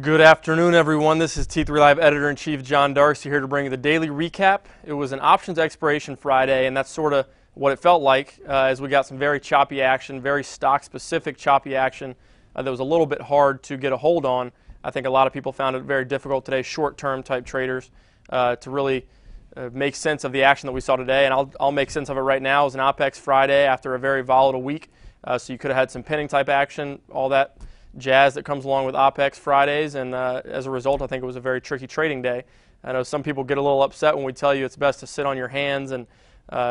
Good afternoon, everyone. This is T3 Live Editor-in-Chief John Darsie here to bring you the daily recap. It was an options expiration Friday, and that's sort of what it felt like as we got some very choppy action, very stock-specific choppy action that was a little bit hard to get a hold on. I think a lot of people found it very difficult today, short-term type traders, to really make sense of the action that we saw today, and I'll make sense of it right now. It was an OpEx Friday after a very volatile week, so you could have had some pinning type action, all that jazz that comes along with OpEx Fridays, and as a result, I think it was a very tricky trading day. I know some people get a little upset when we tell you it's best to sit on your hands and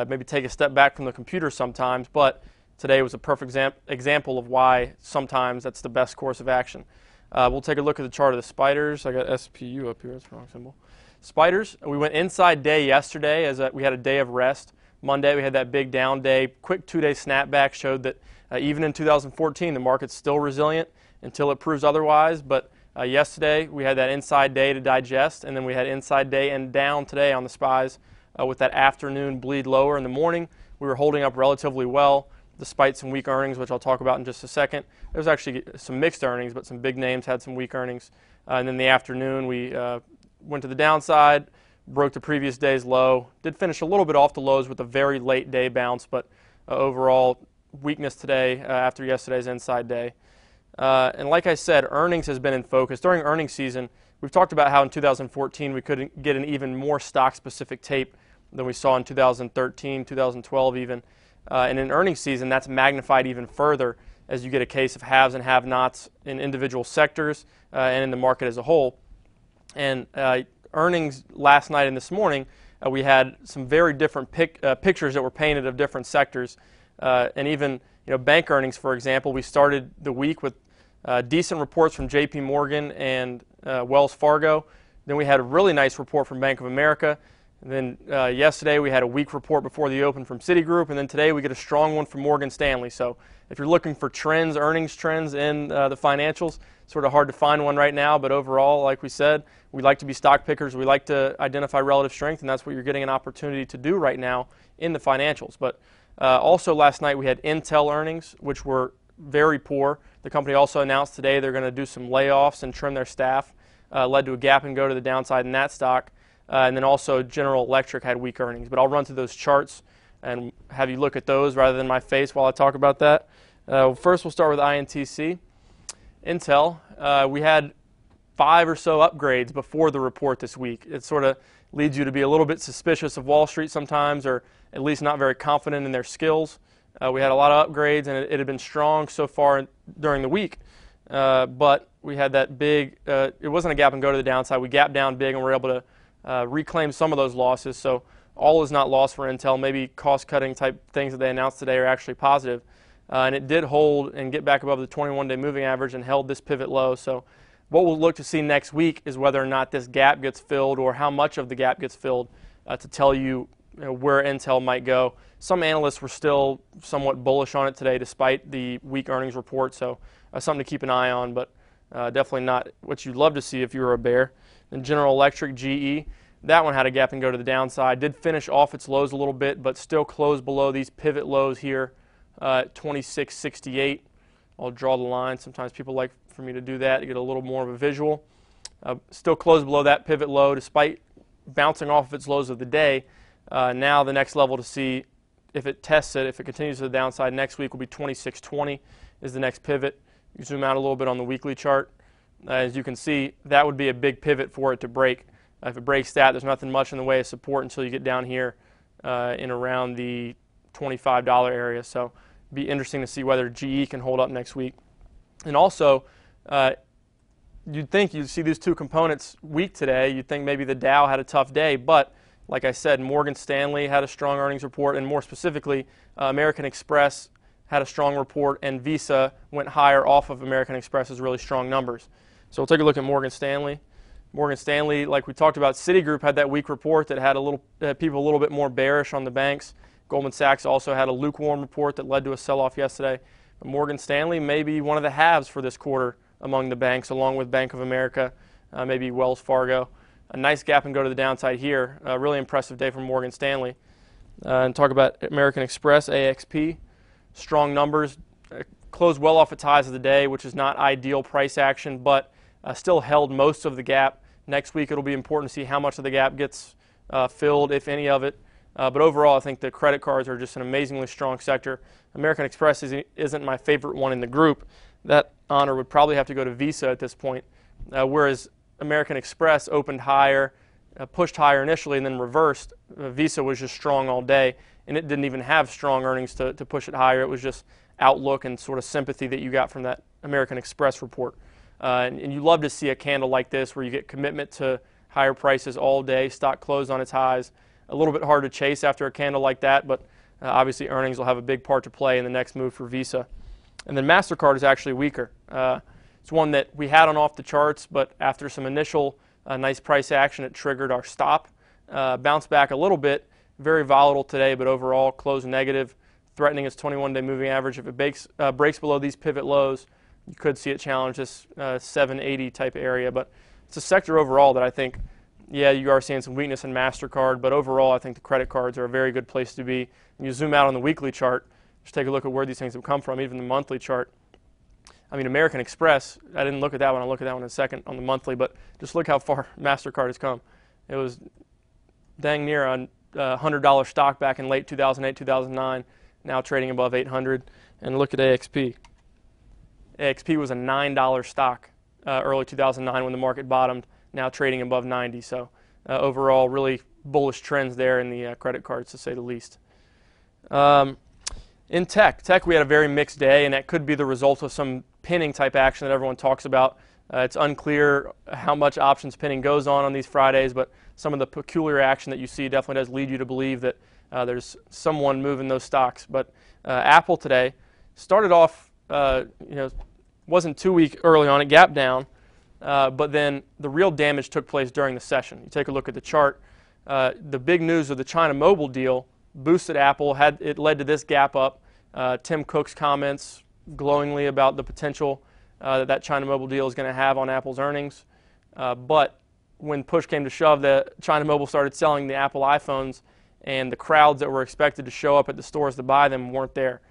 maybe take a step back from the computer sometimes, but today was a perfect example of why sometimes that's the best course of action. We'll take a look at the chart of the spiders. I got SPU up here, that's the wrong symbol. Spiders, we went inside day yesterday as we had a day of rest. Monday we had that big down day. Quick 2-day snapback showed that even in 2014 the market's still resilient until it proves otherwise, but yesterday we had that inside day to digest, and then we had inside day and down today on the SPYs with that afternoon bleed lower in the morning. We were holding up relatively well despite some weak earnings, which I'll talk about in just a second. There was actually some mixed earnings, but some big names had some weak earnings. And then in the afternoon we went to the downside, broke the previous day's low, did finish a little bit off the lows with a very late day bounce, but overall weakness today after yesterday's inside day. And like I said, earnings has been in focus. During earnings season, we've talked about how in 2014 we couldn't get an even more stock-specific tape than we saw in 2013, 2012 even. And in earnings season, that's magnified even further as you get a case of haves and have-nots in individual sectors and in the market as a whole. And earnings last night and this morning, we had some very different pictures that were painted of different sectors. And even bank earnings, for example, we started the week with decent reports from JP Morgan and Wells Fargo. Then we had a really nice report from Bank of America. And then yesterday we had a weak report before the open from Citigroup, and then today we get a strong one from Morgan Stanley. So if you're looking for trends, earnings trends in the financials, sort of hard to find one right now, but overall, like we said, we like to be stock pickers. We like to identify relative strength, and that's what you're getting an opportunity to do right now in the financials. But also last night we had Intel earnings, which were very poor. The company also announced today they're going to do some layoffs and trim their staff, led to a gap and go to the downside in that stock. And then also General Electric had weak earnings. But I'll run through those charts and have you look at those rather than my face while I talk about that. First we'll start with INTC. Intel, we had 5 or so upgrades before the report this week. It sort of leads you to be a little bit suspicious of Wall Street sometimes, or at least not very confident in their skills. We had a lot of upgrades, and it had been strong so far during the week. But we had that big, it wasn't a gap and go to the downside. We gapped down big and were able to reclaim some of those losses. So all is not lost for Intel. Maybe cost-cutting type things that they announced today are actually positive. And it did hold and get back above the 21-day moving average and held this pivot low. So what we'll look to see next week is whether or not this gap gets filled or how much of the gap gets filled to tell you, where Intel might go. Some analysts were still somewhat bullish on it today despite the weak earnings report, so something to keep an eye on, but definitely not what you'd love to see if you were a bear. And General Electric, GE, that one had a gap and go to the downside. Did finish off its lows a little bit, but still closed below these pivot lows here at 26.68. I'll draw the line. Sometimes people like for me to do that to get a little more of a visual. Still closed below that pivot low despite bouncing off of its lows of the day. Now the next level to see if it tests it, if it continues to the downside next week, will be 26.20 is the next pivot. You zoom out a little bit on the weekly chart. As you can see, that would be a big pivot for it to break. If it breaks that, there's nothing much in the way of support until you get down here in around the $25 area. So it'd be interesting to see whether GE can hold up next week. And also, you'd think you'd see these two components weak today. You'd think maybe the Dow had a tough day, but like I said, Morgan Stanley had a strong earnings report, and more specifically, American Express had a strong report, and Visa went higher off of American Express's really strong numbers. So we'll take a look at Morgan Stanley. Morgan Stanley, like we talked about, Citigroup had that weak report that had people a little bit more bearish on the banks. Goldman Sachs also had a lukewarm report that led to a sell-off yesterday. But Morgan Stanley may be one of the haves for this quarter among the banks, along with Bank of America, maybe Wells Fargo. A nice gap and go to the downside here. A really impressive day for Morgan Stanley. And talk about American Express, AXP. Strong numbers. Closed well off its highs of the day, which is not ideal price action, but still held most of the gap. Next week it'll be important to see how much of the gap gets filled, if any of it. But overall, I think the credit cards are just an amazingly strong sector. American Express isn't my favorite one in the group. That honor would probably have to go to Visa at this point, whereas American Express opened higher, pushed higher initially, and then reversed. Visa was just strong all day, and it didn't even have strong earnings to push it higher. It was just outlook and sort of sympathy that you got from that American Express report. And you love to see a candle like this where you get commitment to higher prices all day, stock closed on its highs. A little bit hard to chase after a candle like that, but obviously earnings will have a big part to play in the next move for Visa. And then MasterCard is actually weaker. It's one that we had on off the charts, but after some initial nice price action, it triggered our stop. Bounced back a little bit, very volatile today, but overall closed negative, threatening its 21-day moving average. If it breaks below these pivot lows, you could see it challenge this 780 type area. But it's a sector overall that I think, yeah, you are seeing some weakness in MasterCard, but overall I think the credit cards are a very good place to be. When you zoom out on the weekly chart, just take a look at where these things have come from, even the monthly chart. I mean, American Express, I didn't look at that one. I'll look at that one in a second on the monthly, but just look how far MasterCard has come. It was dang near a $100 stock back in late 2008, 2009, now trading above 800. And look at AXP. AXP was a $9 stock early 2009 when the market bottomed, now trading above 90. So overall, really bullish trends there in the credit cards, to say the least. In tech, we had a very mixed day, and that could be the result of some pinning type action that everyone talks about. It's unclear how much options pinning goes on these Fridays, but some of the peculiar action that you see definitely does lead you to believe that there's someone moving those stocks. But Apple today started off, wasn't too weak early on, it gapped down, but then the real damage took place during the session. You take a look at the chart. The big news of the China Mobile deal boosted Apple. It led to this gap up. Tim Cook's comments glowingly about the potential that China Mobile deal is going to have on Apple's earnings. But when push came to shove, China Mobile started selling the Apple iPhones, and the crowds that were expected to show up at the stores to buy them weren't there.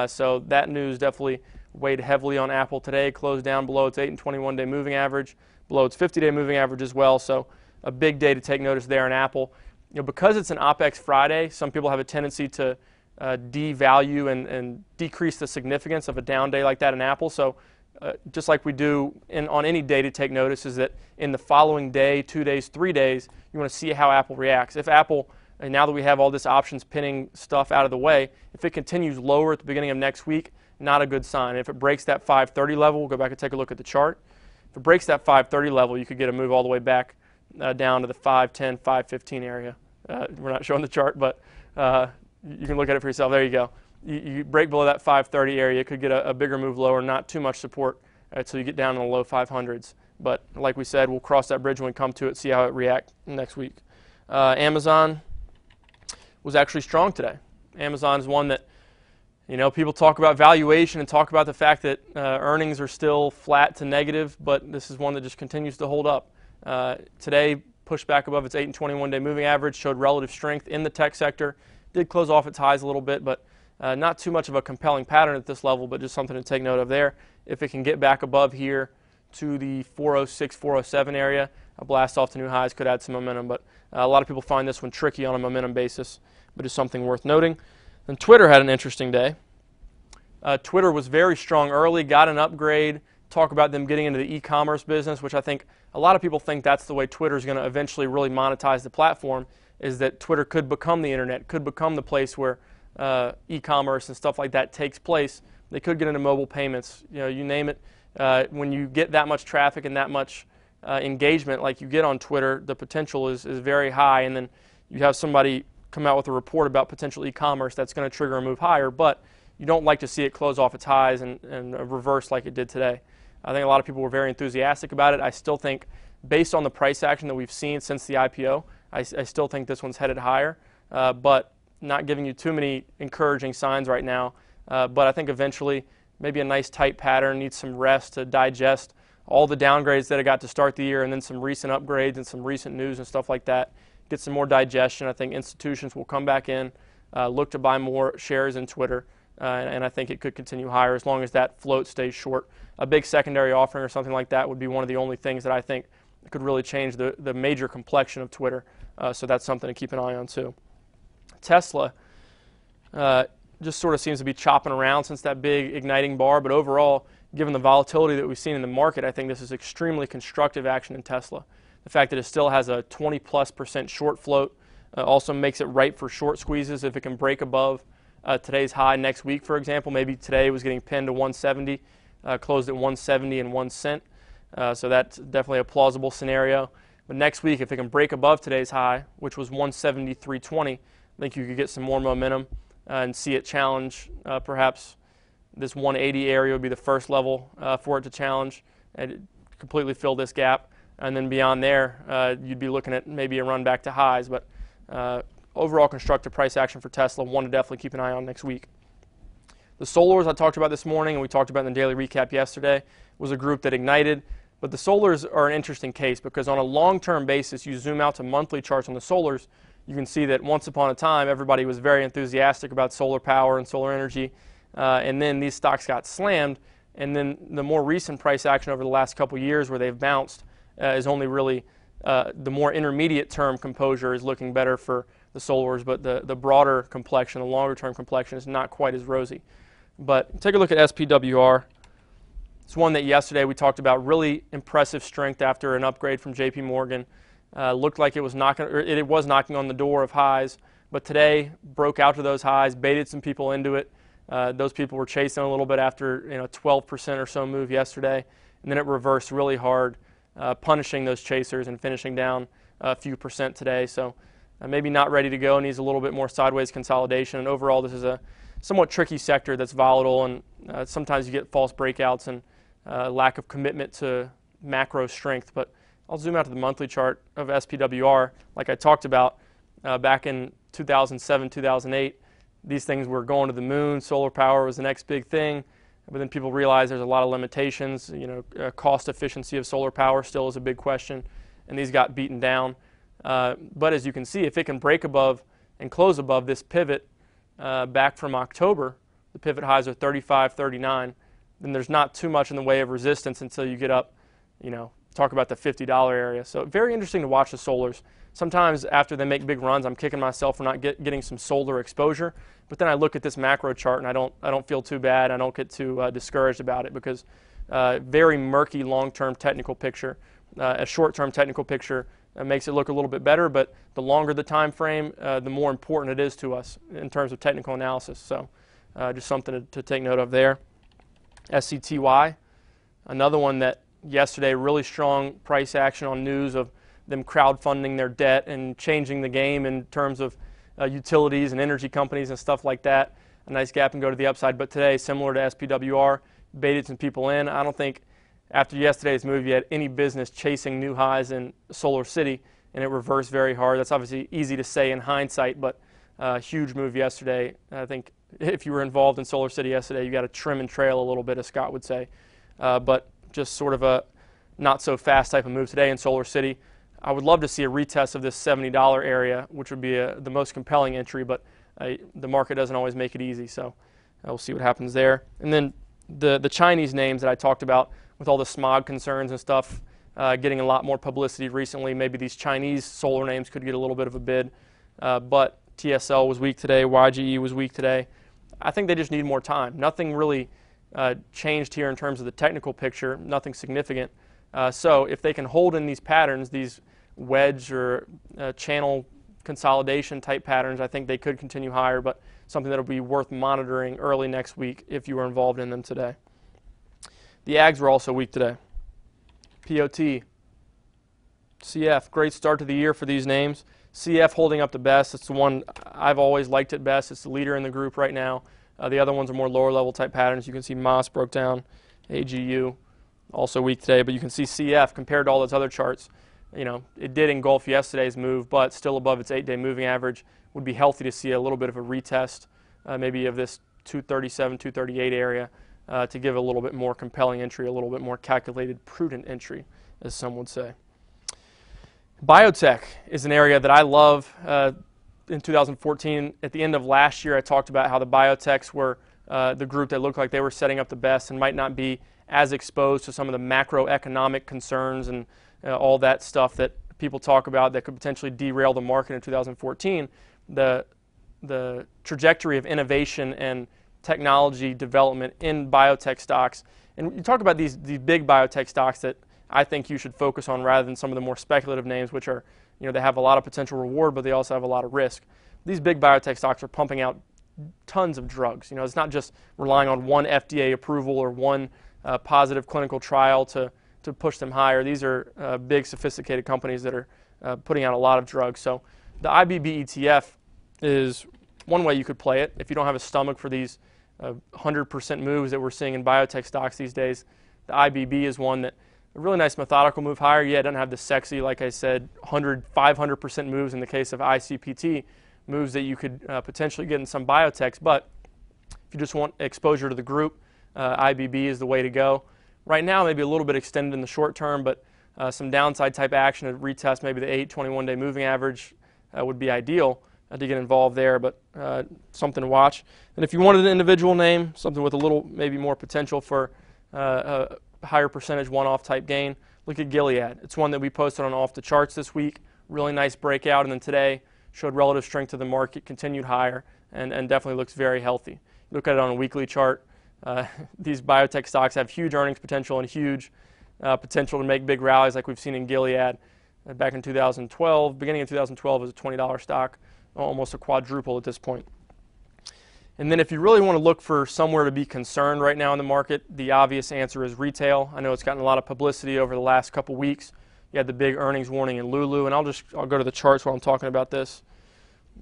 So that news definitely weighed heavily on Apple today. Closed down below its 8 and 21-day moving average, below its 50-day moving average as well. So a big day to take notice there in Apple. Because it's an OpEx Friday, some people have a tendency to devalue and decrease the significance of a down day like that in Apple. So just like we do on any day to take notice, is that in the following day, 2 days, 3 days, you want to see how Apple reacts. If Apple, and now that we have all this options pinning stuff out of the way, if it continues lower at the beginning of next week, not a good sign. If it breaks that 530 level, we'll go back and take a look at the chart. If it breaks that 530 level, you could get a move all the way back down to the 510, 515 area. We're not showing the chart, but you can look at it for yourself. There you go. You break below that 530 area, it could get a bigger move lower, not too much support until you get down in the low 500s. But like we said, we'll cross that bridge when we come to it, see how it reacts next week. Amazon was actually strong today. Amazon is one that, people talk about valuation and talk about the fact that earnings are still flat to negative, but this is one that just continues to hold up. Today, pushed back above its 8 and 21-day moving average, showed relative strength in the tech sector. Did close off its highs a little bit, but not too much of a compelling pattern at this level, but just something to take note of there. If it can get back above here to the 406, 407 area, a blast off to new highs could add some momentum, but a lot of people find this one tricky on a momentum basis, but it's something worth noting. Then Twitter had an interesting day. Twitter was very strong early, got an upgrade, talk about them getting into the e-commerce business, which I think a lot of people think that's the way Twitter is going to eventually really monetize the platform, is that Twitter could become the internet, could become the place where e-commerce and stuff like that takes place. They could get into mobile payments, you name it. When you get that much traffic and that much engagement like you get on Twitter, the potential is very high, and then you have somebody come out with a report about potential e-commerce that's going to trigger a move higher, but you don't like to see it close off its highs and reverse like it did today. I think a lot of people were very enthusiastic about it. I still think, based on the price action that we've seen since the IPO, I still think this one's headed higher, but not giving you too many encouraging signs right now. But I think eventually maybe a nice tight pattern needs some rest to digest all the downgrades that it got to start the year, and then some recent upgrades and some recent news and stuff like that. Get some more digestion. I think institutions will come back in, look to buy more shares in Twitter. and I think it could continue higher as long as that float stays short. A big secondary offering or something like that would be one of the only things that I think could really change the major complexion of Twitter. So that's something to keep an eye on too. Tesla just sort of seems to be chopping around since that big igniting bar, but overall, given the volatility that we've seen in the market, I think this is extremely constructive action in Tesla. The fact that it still has a 20+% short float also makes it ripe for short squeezes if it can break above today's high next week, for example. Maybe today was getting pinned to 170, closed at 170 and 1 cent. So that's definitely a plausible scenario. But next week, if it can break above today's high, which was 173.20, I think you could get some more momentum and see it challenge. Perhaps this 180 area would be the first level for it to challenge and completely fill this gap. And then beyond there, you'd be looking at maybe a run back to highs. But overall constructive price action for Tesla, one to definitely keep an eye on next week. The solars I talked about this morning and we talked about in the daily recap yesterday was a group that ignited. But the solars are an interesting case because on a long-term basis, you zoom out to monthly charts on the solars, you can see that once upon a time, everybody was very enthusiastic about solar power and solar energy. And then these stocks got slammed. And then the more recent price action over the last couple years where they've bounced is only really the more intermediate term composure is looking better for the solars, but the broader complexion, the longer term complexion is not quite as rosy. But take a look at SPWR. It's one that yesterday we talked about, really impressive strength after an upgrade from JP Morgan. Looked like it was knocking on the door of highs, but today broke out to those highs, baited some people into it. Those people were chasing a little bit after 12% or so move yesterday, and then it reversed really hard, punishing those chasers and finishing down a few percent today. So maybe not ready to go, needs a little bit more sideways consolidation. And overall, this is a somewhat tricky sector that's volatile, and sometimes you get false breakouts and lack of commitment to macro strength. But I'll zoom out to the monthly chart of SPWR. Like I talked about back in 2007, 2008, these things were going to the moon. Solar power was the next big thing. But then people realized there's a lot of limitations. Cost efficiency of solar power still is a big question, and these got beaten down. But as you can see, if it can break above and close above this pivot back from October, the pivot highs are 35.39, then there's not too much in the way of resistance until you get up, talk about the $50 area. So very interesting to watch the solars. Sometimes after they make big runs, I'm kicking myself for not getting some solar exposure. But then I look at this macro chart and I don't feel too bad. I don't get too discouraged about it because very murky long-term technical picture. A short-term technical picture makes it look a little bit better, but the longer the time frame, the more important it is to us in terms of technical analysis. So just something to take note of there. SCTY, another one that yesterday really strong price action on news of them crowdfunding their debt and changing the game in terms of utilities and energy companies and stuff like that. A nice gap and go to the upside. But today, similar to SPWR, baited some people in. I don't think after yesterday's move you had any business chasing new highs in Solar City, and it reversed very hard. That's obviously easy to say in hindsight, but huge move yesterday. I think if you were involved in Solar City yesterday, you got to trim and trail a little bit, as Scott would say. But just sort of a not so fast type of move today in Solar City. I would love to see a retest of this $70 area, which would be the most compelling entry, but the market doesn't always make it easy, so we'll see what happens there. And then the Chinese names that I talked about with all the smog concerns and stuff, getting a lot more publicity recently. Maybe these Chinese solar names could get a little bit of a bid, but TSL was weak today, YGE was weak today. I think they just need more time. Nothing really changed here in terms of the technical picture, nothing significant. So if they can hold in these patterns, these wedge or channel consolidation type patterns, I think they could continue higher, but something that will be worth monitoring early next week if you were involved in them today. The ags were also weak today. POT, CF, great start to the year for these names. CF holding up the best. It's the one I've always liked it best. It's the leader in the group right now. The other ones are more lower level type patterns. You can see Moss broke down, AGU also weak today, but you can see CF compared to all those other charts. It did engulf yesterday's move, but still above its 8-day moving average. Would be healthy to see a little bit of a retest, maybe of this 237, 238 area to give a little bit more compelling entry, a little bit more calculated, prudent entry, as some would say. Biotech is an area that I love. In 2014, at the end of last year, I talked about how the biotechs were the group that looked like they were setting up the best and might not be as exposed to some of the macroeconomic concerns and all that stuff that people talk about that could potentially derail the market in 2014. The trajectory of innovation and technology development in biotech stocks, and you talk about these big biotech stocks that I think you should focus on rather than some of the more speculative names, which are, they have a lot of potential reward, but they also have a lot of risk. These big biotech stocks are pumping out tons of drugs. It's not just relying on one FDA approval or one positive clinical trial to push them higher. These are big, sophisticated companies that are putting out a lot of drugs. So the IBB ETF is one way you could play it if you don't have a stomach for these 100% moves that we're seeing in biotech stocks these days. The IBB is one that a really nice methodical move higher. Yeah, it doesn't have the sexy, like I said, 500% moves in the case of ICPT, moves that you could potentially get in some biotechs. But if you just want exposure to the group, IBB is the way to go. Right now, maybe a little bit extended in the short term, but some downside type action to retest maybe the 8/21-day moving average would be ideal to get involved there, but something to watch. And if you wanted an individual name, something with a little maybe more potential for a higher percentage one-off type gain, look at Gilead. It's one that we posted on Off the Charts this week. Really nice breakout, and then today showed relative strength to the market, continued higher, and definitely looks very healthy. Look at it on a weekly chart. These biotech stocks have huge earnings potential and huge potential to make big rallies like we've seen in Gilead back in 2012. Beginning of 2012 was a $20 stock, almost a quadruple at this point. And then if you really want to look for somewhere to be concerned right now in the market, the obvious answer is retail. I know it's gotten a lot of publicity over the last couple weeks. You had the big earnings warning in Lulu, and I'll go to the charts while I'm talking about this.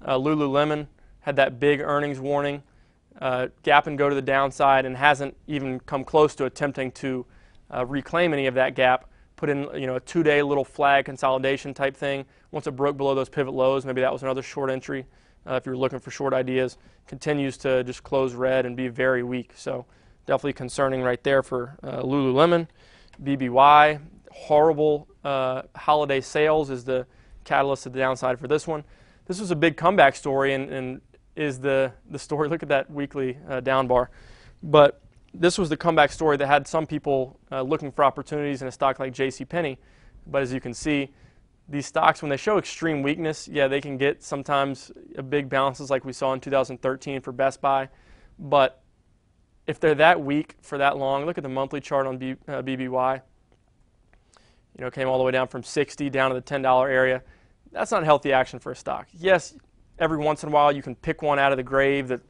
Lululemon had that big earnings warning, gap and go to the downside, and hasn't even come close to attempting to reclaim any of that gap. Put in a 2-day little flag consolidation type thing. Once it broke below those pivot lows, maybe that was another short entry. If you're looking for short ideas, continues to just close red and be very weak. So definitely concerning right there for Lululemon. BBY, horrible holiday sales is the catalyst to the downside for this one. This was a big comeback story and is the story. Look at that weekly down bar. But this was the comeback story that had some people looking for opportunities in a stock like JCPenney. But as you can see, these stocks, when they show extreme weakness, yeah, they can get sometimes big bounces like we saw in 2013 for Best Buy. But if they're that weak for that long, look at the monthly chart on BBY. Came all the way down from 60 down to the $10 area. That's not healthy action for a stock. Yes, every once in a while you can pick one out of the grave that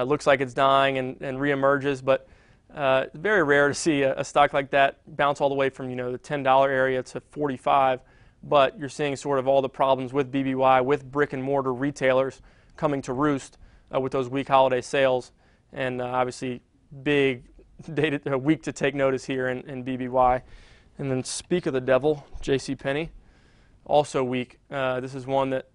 looks like it's dying and reemerges, but it's very rare to see a stock like that bounce all the way from the $10 area to 45. But you're seeing sort of all the problems with BBY, with brick and mortar retailers coming to roost with those weak holiday sales, and obviously big week to take notice here in BBY. And then speak of the devil, JCPenney, also weak. This is one that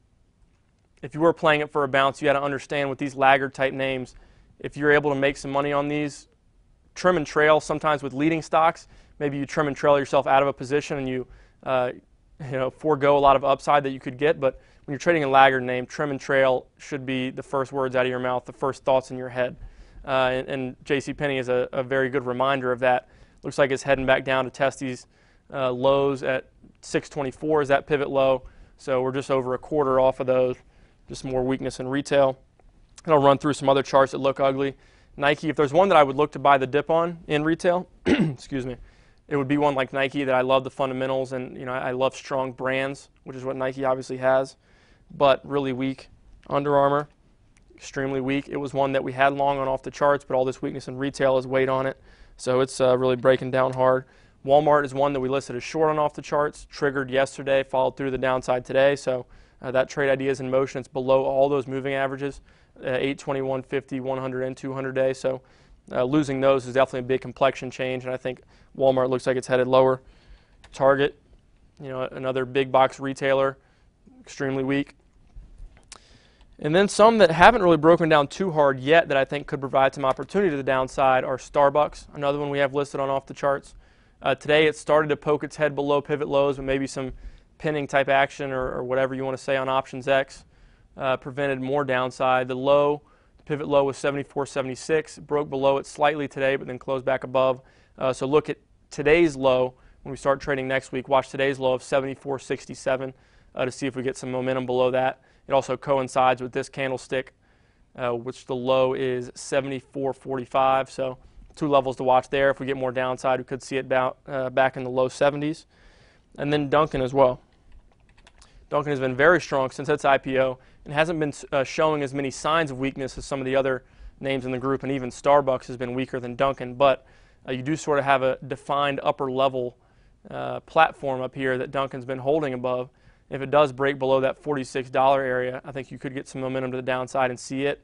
if you were playing it for a bounce, you got to understand with these laggard type names, if you're able to make some money on these, trim and trail. Sometimes with leading stocks, maybe you trim and trail yourself out of a position and you forego a lot of upside that you could get. But when you're trading a laggard name, trim and trail should be the first words out of your mouth, the first thoughts in your head. And JCPenney is a very good reminder of that. Looks like it's heading back down to test these lows at 624 is that pivot low. So we're just over a quarter off of those. Just more weakness in retail. And I'll run through some other charts that look ugly. Nike, if there's one that I would look to buy the dip on in retail, excuse me, it would be one like Nike that I love the fundamentals and I love strong brands, which is what Nike obviously has, but really weak. Under Armour, extremely weak. It was one that we had long on off the charts, but all this weakness in retail has weighed on it, so it's really breaking down hard. Walmart is one that we listed as short on off the charts, triggered yesterday, followed through the downside today, so that trade idea is in motion. It's below all those moving averages, 821, 50, 100, and 200 day. So losing those is definitely a big complexion change, and I think Walmart looks like it's headed lower. Target, another big box retailer, extremely weak. And then some that haven't really broken down too hard yet that I think could provide some opportunity to the downside are Starbucks, another one we have listed on off the charts. Today it started to poke its head below pivot lows, but maybe some pinning type action or whatever you want to say on options X prevented more downside. The low Pivot low was 74.76. Broke below it slightly today, but then closed back above. So look at today's low when we start trading next week. Watch today's low of 74.67 to see if we get some momentum below that. It also coincides with this candlestick, which the low is 74.45. So 2 levels to watch there. If we get more downside, we could see it back in the low 70s. And then Dunkin' as well. Dunkin' has been very strong since its IPO and hasn't been showing as many signs of weakness as some of the other names in the group, and even Starbucks has been weaker than Dunkin'. But you do sort of have a defined upper level platform up here that Dunkin's been holding above. If it does break below that $46 area, I think you could get some momentum to the downside and see it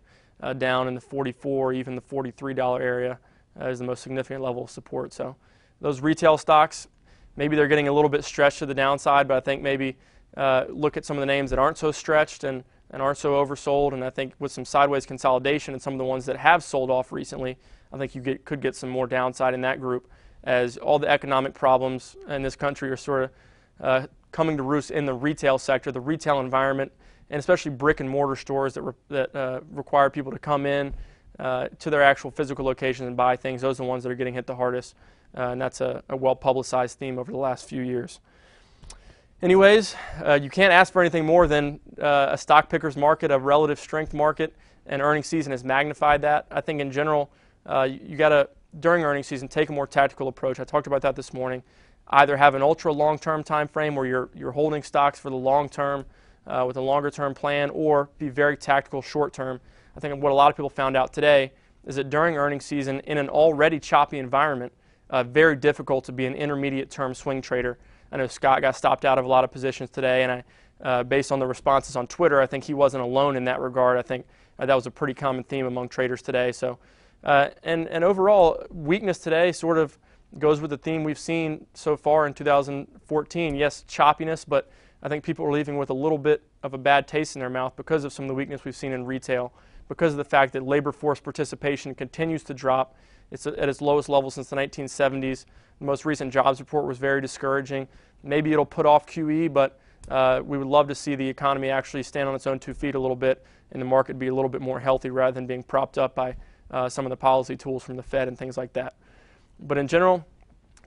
down in the $44, even the $43 area is the most significant level of support. So those retail stocks, maybe they're getting a little bit stretched to the downside, but I think maybe look at some of the names that aren't so stretched and aren't so oversold. And I think with some sideways consolidation and some of the ones that have sold off recently, I think you could get some more downside in that group, as all the economic problems in this country are sort of coming to roost in the retail sector, the retail environment, and especially brick and mortar stores that require people to come in to their actual physical locations and buy things. Those are the ones that are getting hit the hardest, and that's a well-publicized theme over the last few years. Anyways, you can't ask for anything more than a stock picker's market, a relative strength market, and earnings season has magnified that. I think in general, you got to, during earnings season, take a more tactical approach. I talked about that this morning. Either have an ultra long-term time frame where you're holding stocks for the long term with a longer-term plan, or be very tactical short-term. I think what a lot of people found out today is that during earnings season, in an already choppy environment, very difficult to be an intermediate-term swing trader. I know Scott got stopped out of a lot of positions today, and based on the responses on Twitter, I think he wasn't alone in that regard. I think that was a pretty common theme among traders today. So, and overall, weakness today sort of goes with the theme we've seen so far in 2014. Yes, choppiness, but I think people are leaving with a little bit of a bad taste in their mouth because of some of the weakness we've seen in retail, because of the fact that labor force participation continues to drop. It's at its lowest level since the 1970s. The most recent jobs report was very discouraging. Maybe it'll put off QE, but we would love to see the economy actually stand on its own 2 feet a little bit and the market be a little bit more healthy rather than being propped up by some of the policy tools from the Fed and things like that. But in general,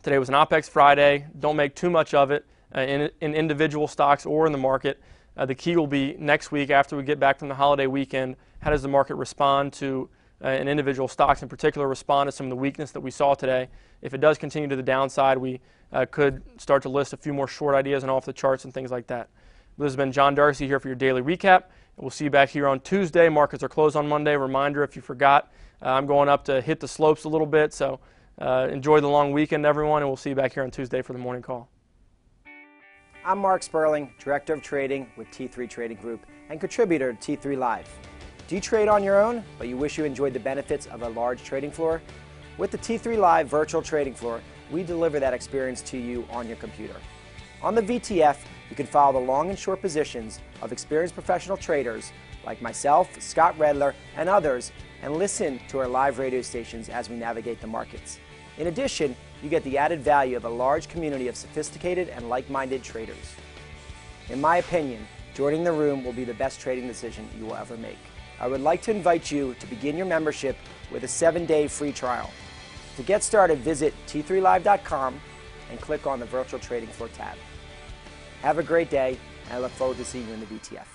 today was an OpEx Friday. Don't make too much of it in individual stocks or in the market. The key will be next week after we get back from the holiday weekend. How does the market respond to in individual stocks, in particular, respond to some of the weakness that we saw today? If it does continue to the downside, we could start to list a few more short ideas and off the charts and things like that. This has been John Darsie here for your daily recap. We'll see you back here on Tuesday. Markets are closed on Monday. Reminder, if you forgot, I'm going up to hit the slopes a little bit, so enjoy the long weekend, everyone, and we'll see you back here on Tuesday for the morning call. I'm Mark Sperling, Director of Trading with T3 Trading Group and contributor to T3 Live. Do you trade on your own, but you wish you enjoyed the benefits of a large trading floor? With the T3 Live virtual trading floor, we deliver that experience to you on your computer. On the VTF, you can follow the long and short positions of experienced professional traders like myself, Scott Redler, and others, and listen to our live radio stations as we navigate the markets. In addition, you get the added value of a large community of sophisticated and like-minded traders. In my opinion, joining the room will be the best trading decision you will ever make. I would like to invite you to begin your membership with a 7-day free trial. To get started, visit t3live.com and click on the Virtual Trading Floor tab. Have a great day, and I look forward to seeing you in the VTF.